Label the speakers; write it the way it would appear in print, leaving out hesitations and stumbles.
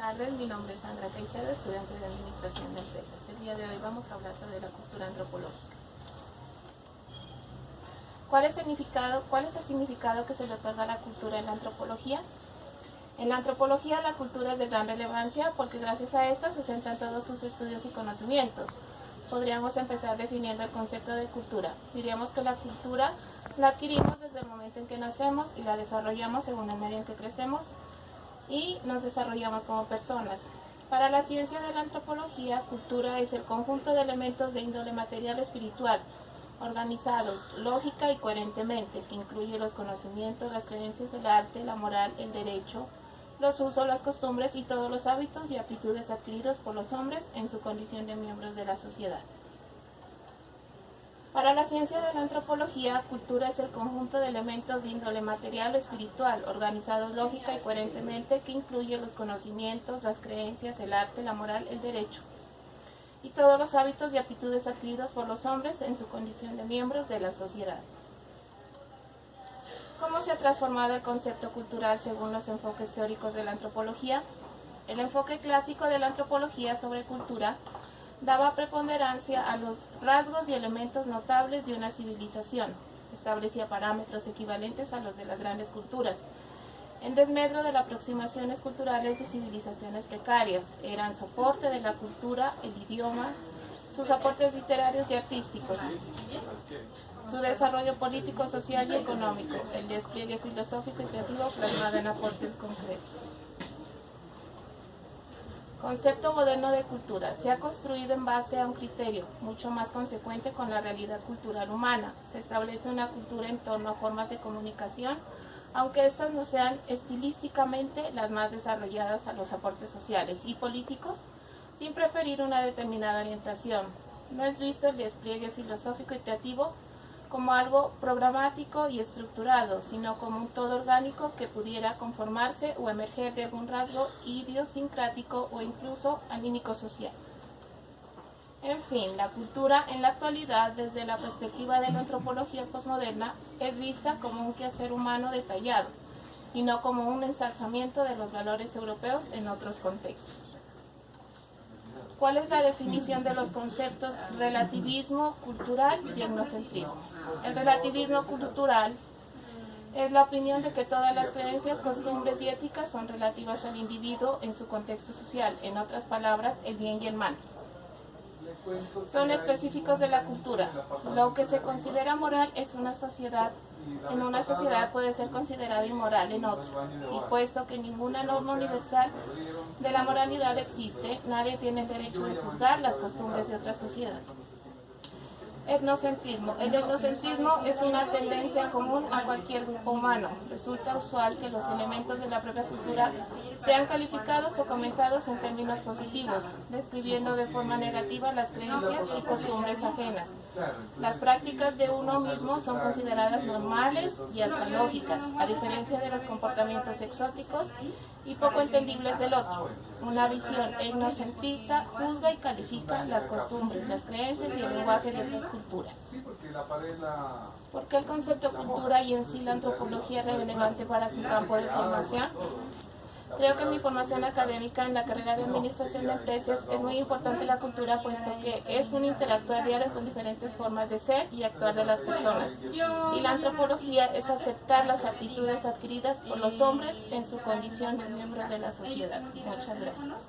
Speaker 1: tardes, mi nombre es Sandra Caicedo, estudiante de Administración de Empresas. El día de hoy vamos a hablar sobre la cultura antropológica. ¿Cuál es el significado que se le otorga a la cultura en la antropología? En la antropología la cultura es de gran relevancia porque gracias a esta se centran todos sus estudios y conocimientos. Podríamos empezar definiendo el concepto de cultura. Diríamos que la cultura la adquirimos desde el momento en que nacemos y la desarrollamos según el medio en que crecemos y nos desarrollamos como personas. Para la ciencia de la antropología, cultura es el conjunto de elementos de índole material o espiritual, organizados lógica y coherentemente, que incluye los conocimientos, las creencias, el arte, la moral, el derecho, los usos, las costumbres y todos los hábitos y aptitudes adquiridos por los hombres en su condición de miembros de la sociedad. Para la ciencia de la antropología, cultura es el conjunto de elementos de índole material o espiritual, organizados lógica y coherentemente, que incluye los conocimientos, las creencias, el arte, la moral, el derecho, y todos los hábitos y aptitudes adquiridos por los hombres en su condición de miembros de la sociedad. ¿Cómo se ha transformado el concepto cultural según los enfoques teóricos de la antropología? El enfoque clásico de la antropología sobre cultura daba preponderancia a los rasgos y elementos notables de una civilización, establecía parámetros equivalentes a los de las grandes culturas, en desmedro de las aproximaciones culturales de civilizaciones precarias. Eran soporte de la cultura, el idioma, sus aportes literarios y artísticos, su desarrollo político, social y económico, el despliegue filosófico y creativo plasmado en aportes concretos. Concepto moderno de cultura. Se ha construido en base a un criterio mucho más consecuente con la realidad cultural humana. Se establece una cultura en torno a formas de comunicación, aunque estas no sean estilísticamente las más desarrolladas a los aportes sociales y políticos, sin preferir una determinada orientación. No es visto el despliegue filosófico y creativo como algo programático y estructurado, sino como un todo orgánico que pudiera conformarse o emerger de algún rasgo idiosincrático o incluso anímico-social. En fin, la cultura en la actualidad, desde la perspectiva de la antropología posmoderna, es vista como un quehacer humano detallado y no como un ensalzamiento de los valores europeos en otros contextos. ¿Cuál es la definición de los conceptos relativismo cultural y etnocentrismo? El relativismo cultural es la opinión de que todas las creencias, costumbres y éticas son relativas al individuo en su contexto social, en otras palabras, el bien y el mal. Son específicos de la cultura. Lo que se considera moral en una sociedad puede ser considerado inmoral en otra, y puesto que ninguna norma universal de la moralidad existe, nadie tiene el derecho de juzgar las costumbres de otra sociedad. Etnocentrismo. El etnocentrismo es una tendencia común a cualquier grupo humano. Resulta usual que los elementos de la propia cultura sean calificados o comentados en términos positivos, describiendo de forma negativa las creencias y costumbres ajenas. Las prácticas de uno mismo son consideradas normales y hasta lógicas, a diferencia de los comportamientos exóticos y poco entendibles del otro. Una visión etnocentrista juzga y califica las costumbres, las creencias y el lenguaje de otras culturas. ¿Por qué el concepto cultura y en sí la antropología es relevante para su campo de formación? Creo que en mi formación académica en la carrera de Administración de Empresas es muy importante la cultura, puesto que es un interactuar diario con diferentes formas de ser y actuar de las personas. Y la antropología es aceptar las aptitudes adquiridas por los hombres en su condición de miembros de la sociedad. Muchas gracias.